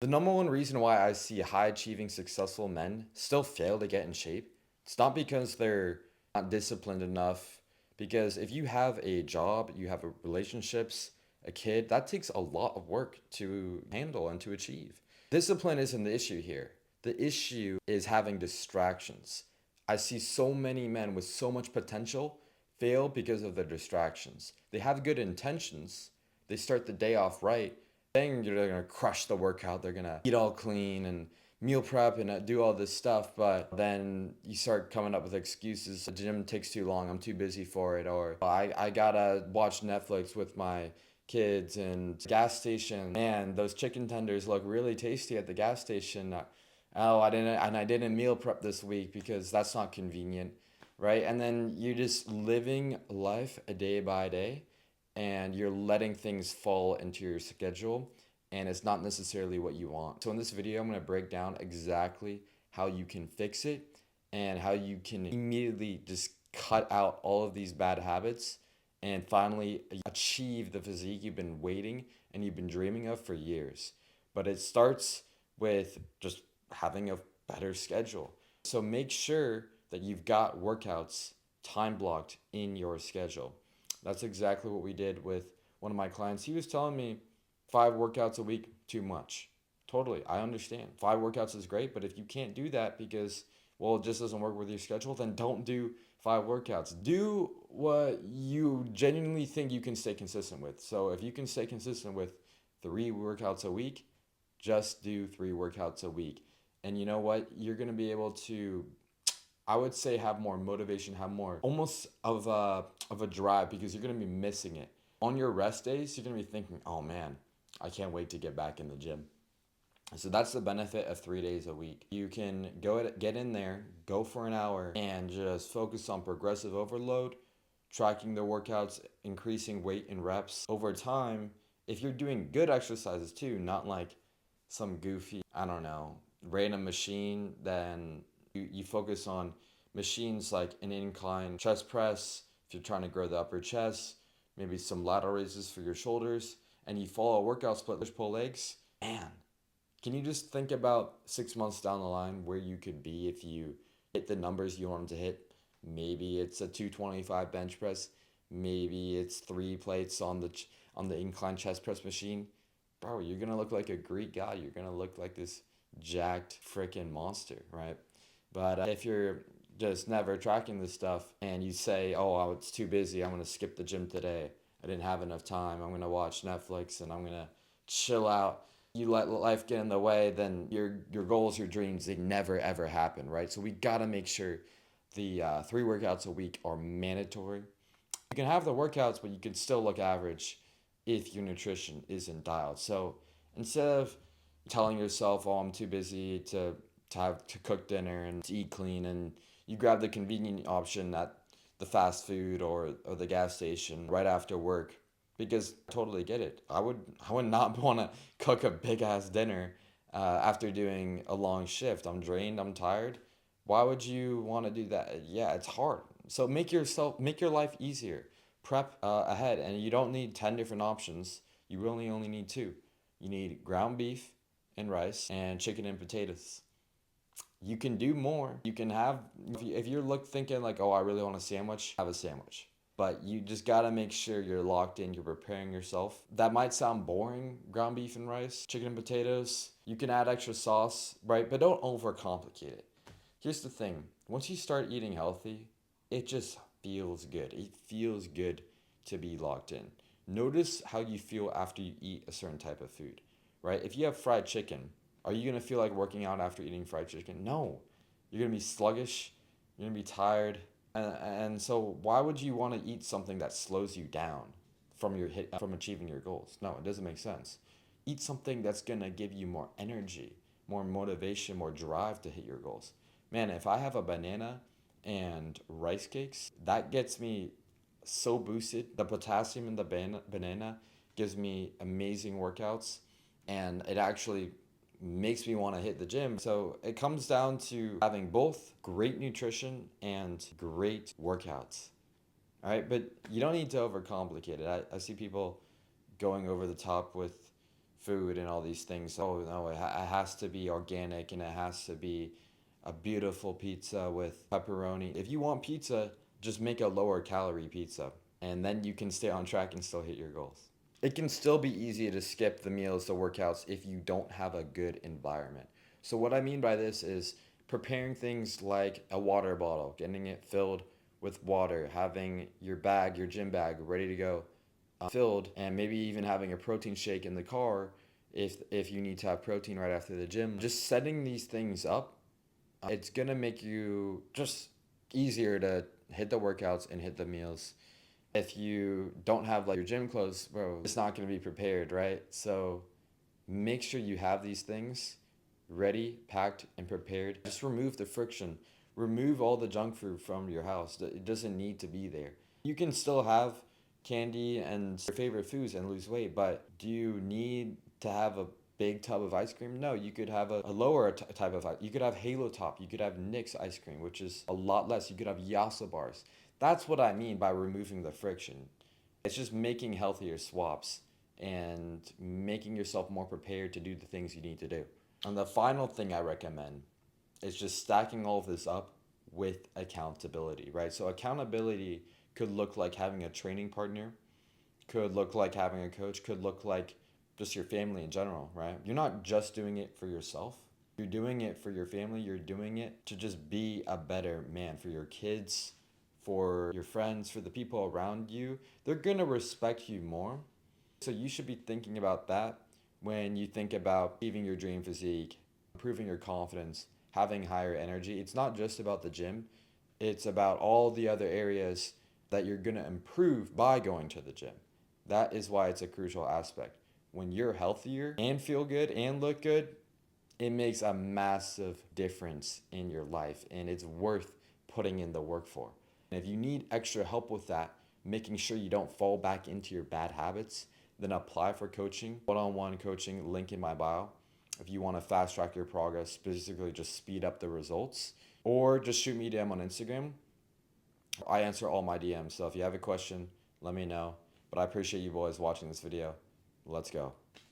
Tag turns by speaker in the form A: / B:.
A: The number one reason why I see high achieving successful men still fail to get in shape, it's not because they're not disciplined enough. Because if you have a job, you have relationships, a kid, that takes a lot of work to handle and to achieve. Discipline isn't the issue here. The issue is having distractions. I see so many men with so much potential fail because of their distractions. They have good intentions, they start the day off right, saying they're gonna crush the workout, they're gonna eat all clean and meal prep and do all this stuff, but then you start coming up with excuses. The gym takes too long, I'm too busy for it, or I gotta watch Netflix with my kids, and gas station, man, those chicken tenders look really tasty at the gas station. Oh, I didn't meal prep this week because that's not convenient, right? And then you're just living life a day by day, and you're letting things fall into your schedule, and it's not necessarily what you want. So in this video, I'm going to break down exactly how you can fix it and how you can immediately just cut out all of these bad habits and finally achieve the physique you've been waiting and you've been dreaming of for years. But it starts with just having a better schedule. So make sure that you've got workouts time blocked in your schedule. That's exactly what we did with one of my clients. He was telling me 5 workouts a week, too much. Totally, I understand. 5 workouts is great, but if you can't do that because, well, it just doesn't work with your schedule, then don't do 5 workouts. Do what you genuinely think you can stay consistent with. So if you can stay consistent with 3 workouts a week, just do 3 workouts a week. And you know what? You're going to be able to, I would say, have more motivation, have more almost of a drive, because you're going to be missing it. On your rest days, you're going to be thinking, oh man, I can't wait to get back in the gym. So that's the benefit of 3 days a week. You can get in there, go for an hour, and just focus on progressive overload, tracking the workouts, increasing weight and reps over time. If you're doing good exercises too, not like some goofy, I don't know, random machine, then you focus on machines like an incline chest press if you're trying to grow the upper chest, maybe some lateral raises for your shoulders, and you follow a workout split, push pull legs. Man, can you just think about 6 months down the line where you could be if you hit the numbers you wanted to hit? Maybe it's a 225 bench press. Maybe it's 3 plates on the incline chest press machine. Bro, you're gonna look like a Greek god. You're gonna look like this jacked freaking monster, right? But if you're just never tracking this stuff and you say, "Oh, it's too busy. I'm gonna skip the gym today. I didn't have enough time. I'm gonna watch Netflix and I'm gonna chill out." You let life get in the way, then your goals, your dreams, they never ever happen, right? So we gotta make sure the 3 workouts a week are mandatory. You can have the workouts, but you can still look average if your nutrition isn't dialed. So instead of telling yourself, "Oh, I'm too busy to cook dinner and to eat clean," and you grab the convenient option at the fast food or the gas station right after work, because I totally get it. I would not want to cook a big ass dinner after doing a long shift. I'm drained. I'm tired. Why would you want to do that? Yeah, it's hard. So make your life easier. Prep ahead, and you don't need 10 different options. You really only need two. You need ground beef and rice and chicken and potatoes. You can do more. You can have, if you're thinking like, oh, I really want a sandwich, have a sandwich. But you just gotta make sure you're locked in, you're preparing yourself. That might sound boring, ground beef and rice, chicken and potatoes. You can add extra sauce, right? But don't overcomplicate it. Here's the thing, once you start eating healthy, it just feels good. It feels good to be locked in. Notice how you feel after you eat a certain type of food, right? If you have fried chicken, are you gonna feel like working out after eating fried chicken? No. You're gonna be sluggish, you're gonna be tired. And so why would you want to eat something that slows you down from achieving your goals? No, it doesn't make sense. Eat something that's gonna give you more energy, more motivation, more drive to hit your goals. Man, if I have a banana and rice cakes, that gets me so boosted. The potassium in the banana gives me amazing workouts, and it actually makes me want to hit the gym. So it comes down to having both great nutrition and great workouts. All right, but you don't need to overcomplicate it. I see people going over the top with food and all these things. Oh no, it has to be organic and it has to be a beautiful pizza with pepperoni. If you want pizza, just make a lower calorie pizza and then you can stay on track and still hit your goals. It can still be easy to skip the meals, the workouts, if you don't have a good environment. So, what I mean by this is preparing things like a water bottle, getting it filled with water, having your bag, your gym bag, ready to go, filled, and maybe even having a protein shake in the car if you need to have protein right after the gym. Just setting these things up, it's gonna make you just easier to hit the workouts and hit the meals. If you don't have like your gym clothes, bro, it's not gonna be prepared, right? So make sure you have these things ready, packed, and prepared. Just remove the friction. Remove all the junk food from your house. It doesn't need to be there. You can still have candy and your favorite foods and lose weight, but do you need to have a big tub of ice cream? No, you could have a lower type of ice. You could have Halo Top. You could have Nick's ice cream, which is a lot less. You could have Yasa bars. That's what I mean by removing the friction. It's just making healthier swaps and making yourself more prepared to do the things you need to do. And the final thing I recommend is just stacking all of this up with accountability, right? So accountability could look like having a training partner, could look like having a coach, could look like just your family in general, right? You're not just doing it for yourself. You're doing it for your family. You're doing it to just be a better man for your kids, for your friends, for the people around you. They're going to respect you more. So you should be thinking about that when you think about achieving your dream physique, improving your confidence, having higher energy. It's not just about the gym, it's about all the other areas that you're going to improve by going to the gym. That is why it's a crucial aspect. When you're healthier and feel good and look good, it makes a massive difference in your life and it's worth putting in the work for. And if you need extra help with that, making sure you don't fall back into your bad habits, then apply for coaching, one-on-one coaching, link in my bio. If you want to fast track your progress, specifically just speed up the results, or just shoot me a DM on Instagram. I answer all my DMs. So if you have a question, let me know. But I appreciate you boys watching this video. Let's go.